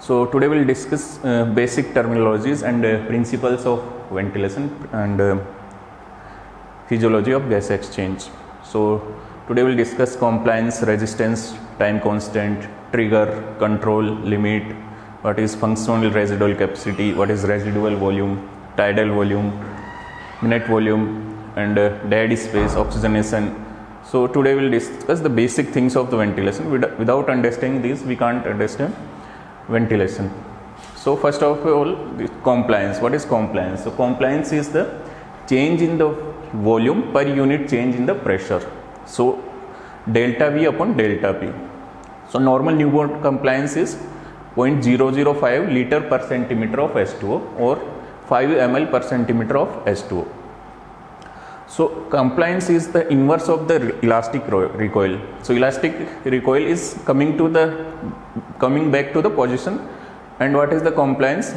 So today we'll discuss basic terminologies and principles of ventilation and physiology of gas exchange. So today we'll discuss compliance, resistance, time constant, trigger, control, limit, what is functional residual capacity, what is residual volume, tidal volume, minute volume, and dead space, oxygenation. So today we'll discuss the basic things of the ventilation. Without understanding these, we can't understand ventilation. So first of all, compliance. What is compliance? So compliance is the change in the volume per unit change in the pressure. So delta V upon delta P. So normal newborn compliance is 0.005 liter per centimeter of H2O or 5 ml per centimeter of H2O. So compliance is the inverse of the elastic recoil. So elastic recoil is coming back to the position, and what is the compliance?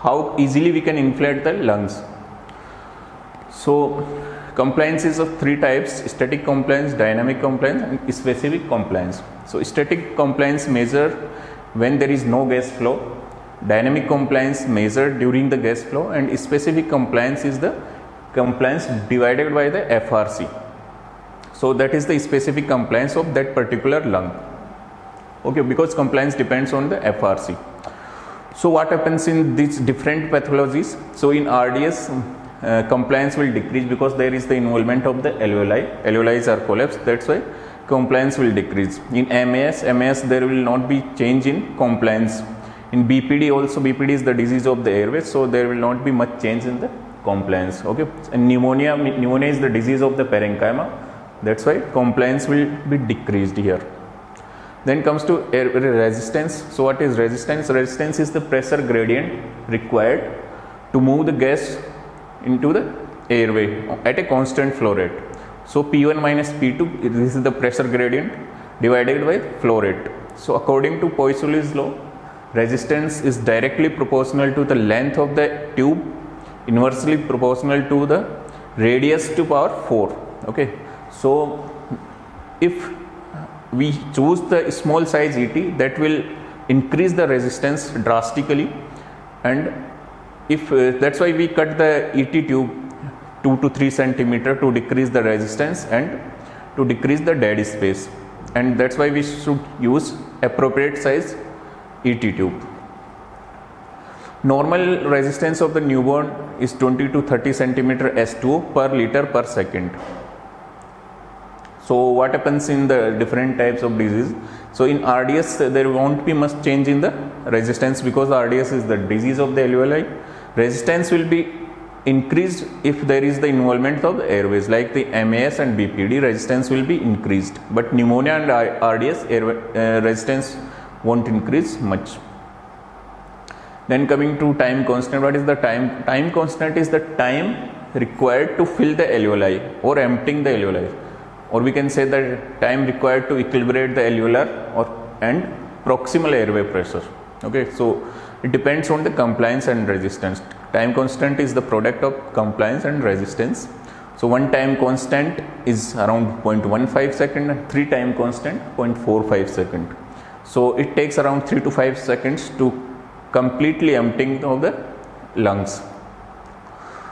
How easily we can inflate the lungs. So compliance is of three types: static compliance, dynamic compliance, and specific compliance. So static compliance measure when there is no gas flow, dynamic compliance measured during the gas flow, and specific compliance is the compliance divided by the FRC. So that is the specific compliance of that particular lung. Okay, because compliance depends on the FRC. So what happens in these different pathologies? So in RDS, compliance will decrease because there is the involvement of the alveoli. Alveoli are collapsed, that's why compliance will decrease. In MAS there will not be change in compliance. In BPD also, BPD is the disease of the airways, so there will not be much change in the compliance. Okay, and pneumonia is the disease of the parenchyma, that's why compliance will be decreased here. Then comes to air resistance. So what is resistance? Resistance is the pressure gradient required to move the gas into the airway at a constant flow rate. So P1 minus P2, this is the pressure gradient divided by flow rate. So according to Poiseuille's law, resistance is directly proportional to the length of the tube, inversely proportional to the radius to power 4. Okay, so if we choose the small size ET, that will increase the resistance drastically, and if that's why we cut the ET tube 2 to 3 centimeter to decrease the resistance and to decrease the dead space, and that's why we should use appropriate size ET tube. Normal resistance of the newborn is 20 to 30 centimeter S2O per liter per second. So what happens in the different types of disease? So in RDS there won't be much change in the resistance because RDS is the disease of the alveoli. Resistance will be increased if there is the involvement of the airways, like the MAS and BPD, resistance will be increased, but pneumonia and RDS resistance won't increase much. Then coming to time constant. What is the time? Time constant is the time required to fill the alveoli or emptying the alveoli, or we can say the time required to equilibrate the alveolar and proximal airway pressure. Okay, so it depends on the compliance and resistance. Time constant is the product of compliance and resistance. So one time constant is around 0.15 second and 3 time constant 0.45 second. So it takes around 3 to 5 seconds to completely emptying of the lungs.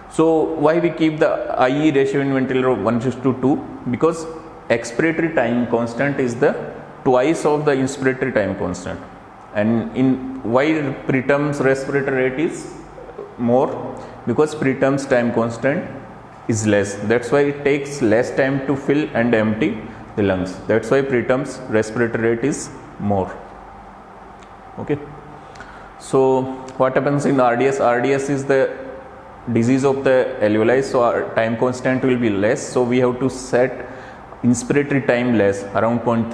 So why we keep the IE ratio in ventilator of 1:2? Because expiratory time constant is the twice of the inspiratory time constant, and in why preterm's respiratory rate is more? Because preterm's time constant is less, that's why it takes less time to fill and empty the lungs, that's why preterm's respiratory rate is more. Okay, so what happens in RDS? RDS is the disease of the alveoli, so our time constant will be less, so we have to set inspiratory time less, around 0.3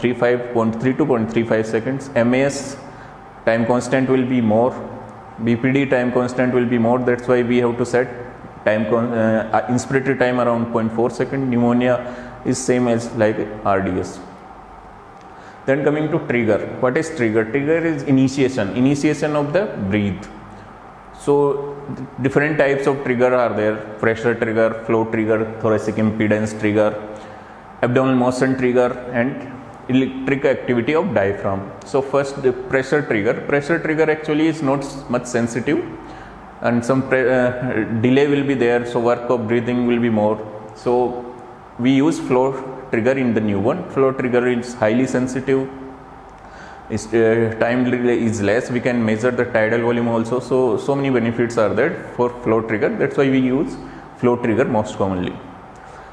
to 0.35 seconds. MAS time constant will be more, BPD time constant will be more, that's why we have to set time inspiratory time around 0.4 second. Pneumonia is same as like RDS. Then coming to trigger. What is trigger? Trigger is initiation of the breathe. So different types of trigger are there: pressure trigger, flow trigger, thoracic impedance trigger, abdominal motion trigger, and electric activity of diaphragm. So first the pressure trigger actually is not much sensitive, and some delay will be there, so work of breathing will be more. So we use flow trigger in the newborn. Flow trigger is highly sensitive, time delay is less, we can measure the tidal volume also. So many benefits are there for flow trigger, that's why we use flow trigger most commonly.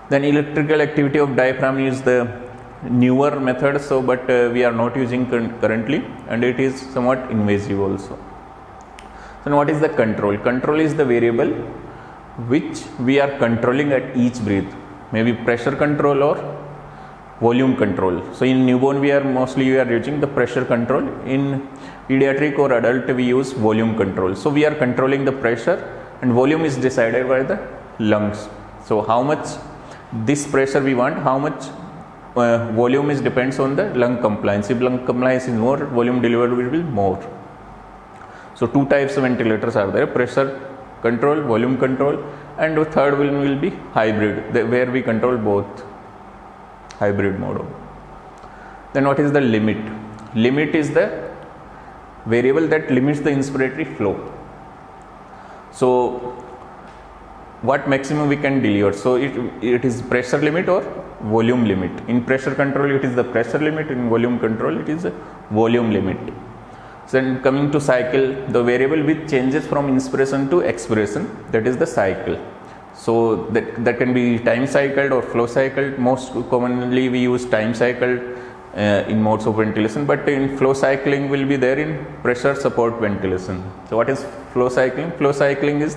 Then electrical activity of diaphragm is the newer method, so but we are not using currently, and it is somewhat invasive also. So what is the control? Control is the variable which we are controlling at each breath, maybe pressure control or volume control. So in newborn we are using the pressure control, in pediatric or adult we use volume control. So we are controlling the pressure, and volume is decided by the lungs. So how much this pressure we want, how much volume is depends on the lung compliance. If lung compliance is more, volume delivered will be more. So two types of ventilators are there: pressure control, volume control, and the third one will be hybrid, where we control both, hybrid mode. Then what is the limit? Limit is the variable that limits the inspiratory flow. So what maximum we can deliver? So it is pressure limit or volume limit. In pressure control it is the pressure limit, in volume control it is a volume limit. So then coming to cycle, the variable which changes from inspiration to expiration, that is the cycle. So that can be time cycled or flow cycled. Most commonly we use time cycled in modes of ventilation, but in flow cycling will be there in pressure support ventilation. So what is flow cycling? Flow cycling is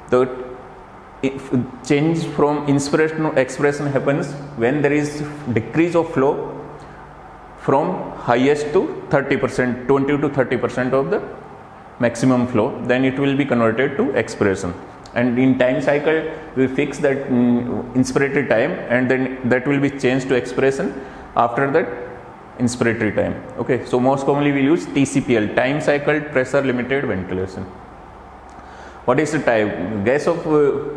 the change from inspiration to expiration happens when there is decrease of flow from highest to 30%, 20 to 30% of the maximum flow, then it will be converted to expiration. And in time cycle we fix that inspiratory time, and then that will be changed to expiration after that inspiratory time. Okay, so most commonly we use TCPL, time cycled pressure limited ventilation. What is the type? Gas of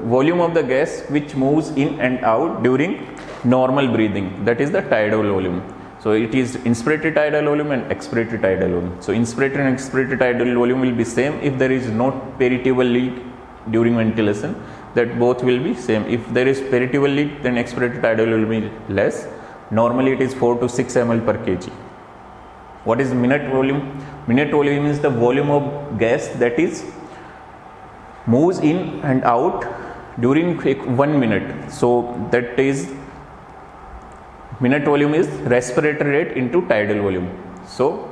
volume of the gas which moves in and out during normal breathing, that is the tidal volume. So it is inspiratory tidal volume and expiratory tidal volume. So inspiratory and expiratory tidal volume will be same if there is no periturbal leak during ventilation, that both will be same. If there is periturbal leak, then expiratory tidal will be less. Normally it is 4 to 6 ml per kg. What is minute volume? Minute volume is the volume of gas that is moves in and out during 1 minute. So that is minute volume is respiratory rate into tidal volume. So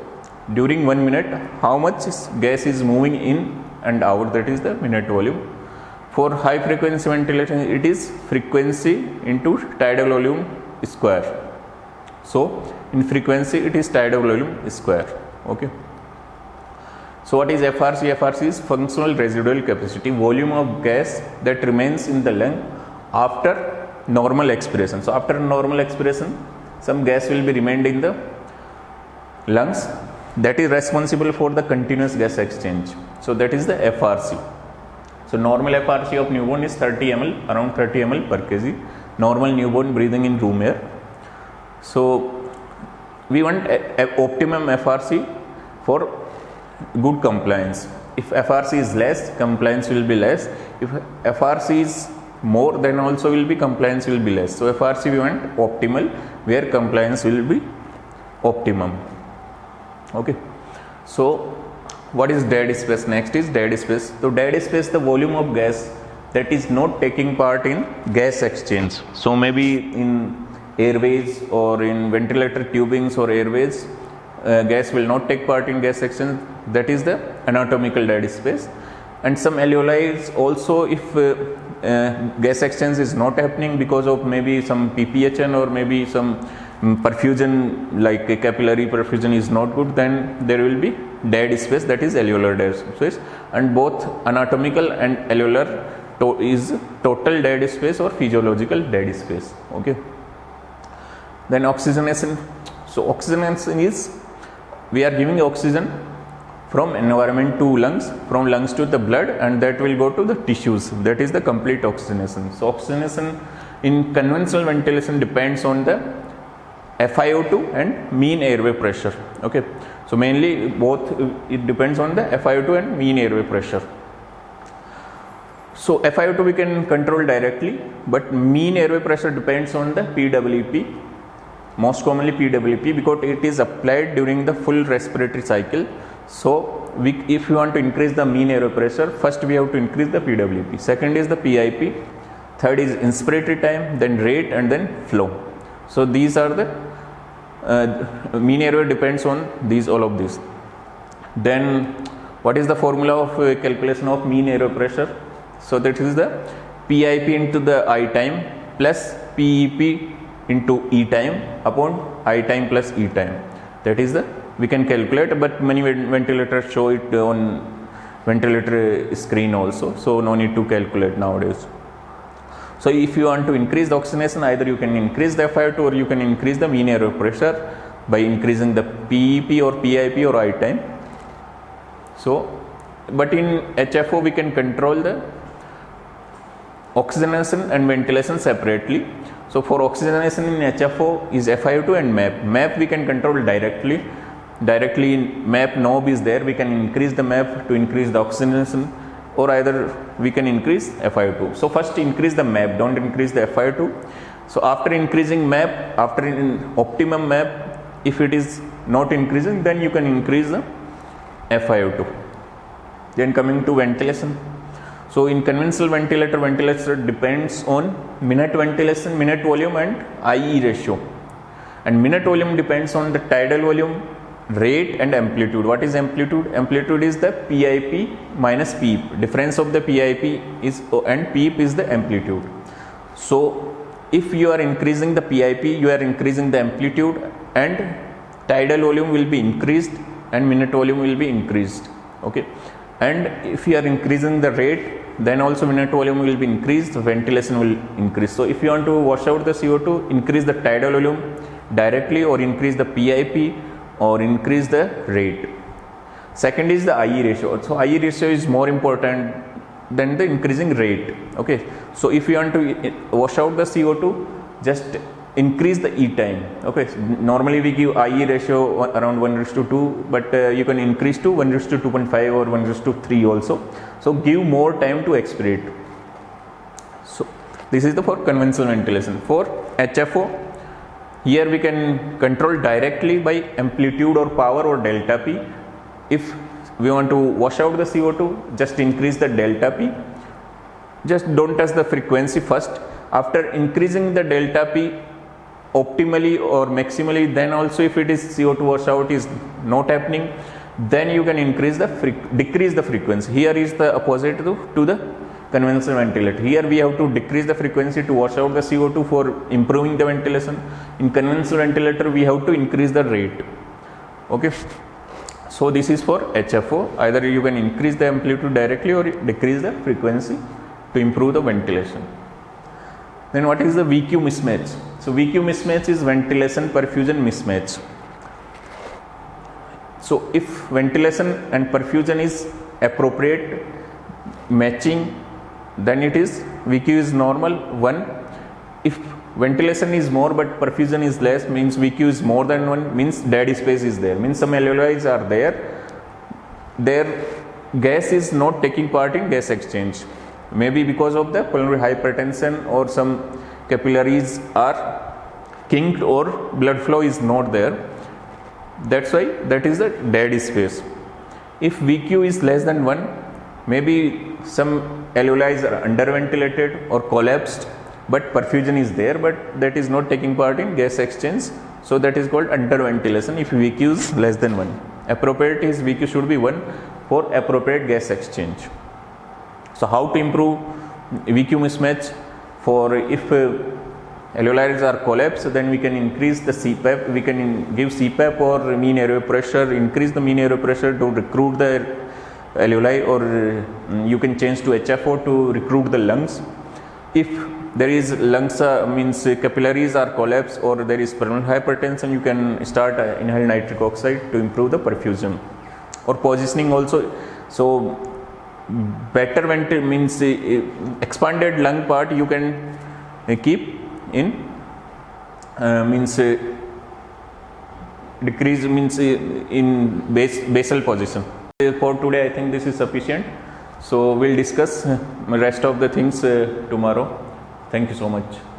during 1 minute how much gas is moving in and out, that is the minute volume. For high frequency ventilation it is frequency into tidal volume square. So in frequency it is tidal volume square. Okay. So what is FRC? FRC is functional residual capacity, volume of gas that remains in the lung after normal expiration. So after normal expiration some gas will be remained in the lungs, that is responsible for the continuous gas exchange. So that is the FRC. So normal FRC of newborn is 30 ml, around 30 ml per kg. Normal newborn breathing in room air. So we want optimum FRC for good compliance. If FRC is less, compliance will be less. If FRC is more, then also will be compliance will be less. So FRC we want optimal, where compliance will be optimum. Okay. So what is dead space? Next is dead space. So dead space, the volume of gas that is not taking part in gas exchange. So maybe in airways or in ventilator tubings or airways, gas will not take part in gas exchange, that is the anatomical dead space. And some alveoli also, if gas exchange is not happening because of maybe some PPHN or maybe some perfusion, like a capillary perfusion is not good, then there will be dead space, that is alveolar dead space. And both anatomical and alveolar is total dead space or physiological dead space. Okay. Then oxygenation. So oxygenation is, we are giving oxygen from environment to lungs, from lungs to the blood, and that will go to the tissues. That is the complete oxygenation. So oxygenation in conventional ventilation depends on the FiO2 and mean airway pressure. Okay, so mainly both, it depends on the FiO2 and mean airway pressure. So FiO2 we can control directly, but mean airway pressure depends on the PWP, most commonly PWP, because it is applied during the full respiratory cycle. So if you want to increase the mean airway pressure, first we have to increase the PWP, second is the PIP, third is inspiratory time, then rate, and then flow. So these are the mean airway depends on these, all of these. Then what is the formula of calculation of mean airway pressure? So that is the PIP into the I time plus PEP into E time upon I time plus E time. That is the, we can calculate, but many ventilators show it on ventilator screen also, so no need to calculate nowadays. So if you want to increase the oxygenation, either you can increase the FiO2 or you can increase the mean airway pressure by increasing the PEP or PIP or I time. So, but in HFO we can control the oxygenation and ventilation separately. So for oxygenation in HFO is FiO2 and MAP. MAP we can control directly in MAP knob is there, we can increase the MAP to increase the oxygenation, or either we can increase FiO2. So first increase the MAP, don't increase the FiO2. So after increasing MAP, after in optimum MAP, if it is not increasing, then you can increase the FiO2. Then coming to ventilation. So in conventional ventilator, ventilation depends on minute ventilation, minute volume and IE ratio. And minute volume depends on the tidal volume, rate and amplitude. What is amplitude? Amplitude is the PIP minus PEP. Difference of the PIP is and PEP is the amplitude. So if you are increasing the PIP, you are increasing the amplitude, and tidal volume will be increased and minute volume will be increased. Okay, and if you are increasing the rate, then also minute volume will be increased, ventilation will increase. So if you want to wash out the CO2, increase the tidal volume directly, or increase the PIP, or increase the rate. Second is the IE ratio. So IE ratio is more important than the increasing rate. Okay, so if you want to wash out the CO2, just increase the E time. Okay, normally we give IE ratio around 1:2, but you can increase to 1:2.5 or 1:3 also. So give more time to expirate. So this is the for conventional ventilation. For HFO, here we can control directly by amplitude or power or delta P. If we want to wash out the CO2, just increase the delta P. Just don't touch the frequency first. After increasing the delta P optimally or maximally, then also if it is CO2 washout is not happening, then you can increase the decrease the frequency. Here is the opposite to the conventional ventilator. Here we have to decrease the frequency to wash out the CO2 for improving the ventilation. In conventional ventilator we have to increase the rate. Okay, so this is for HFO. Either you can increase the amplitude directly or decrease the frequency to improve the ventilation. Then what is the VQ mismatch? So VQ mismatch is ventilation perfusion mismatch. So if ventilation and perfusion is appropriate, matching, then it is VQ is normal 1. If ventilation is more but perfusion is less, means VQ is more than 1, means dead space is there, means some alveoli are there, their gas is not taking part in gas exchange, maybe because of the pulmonary hypertension, or some capillaries are kinked or blood flow is not there. That's why that is the dead space. If VQ is less than 1, maybe some alveoli are underventilated or collapsed, but perfusion is there, but that is not taking part in gas exchange. So that is called underventilation if VQ is less than 1. Appropriate is VQ should be 1 for appropriate gas exchange. So how to improve VQ mismatch? For if alveoli are collapsed, then we can increase the CPAP, we can give CPAP or mean airway pressure, increase the mean airway pressure to recruit the alveoli, or you can change to HFO to recruit the lungs. If there is lungs means capillaries are collapsed or there is pulmonary hypertension, you can start inhaled nitric oxide to improve the perfusion, or positioning also. So better means expanded lung part you can keep in means decrease means in basal position. For today, I think this is sufficient. So we'll discuss rest of the things tomorrow. Thank you so much.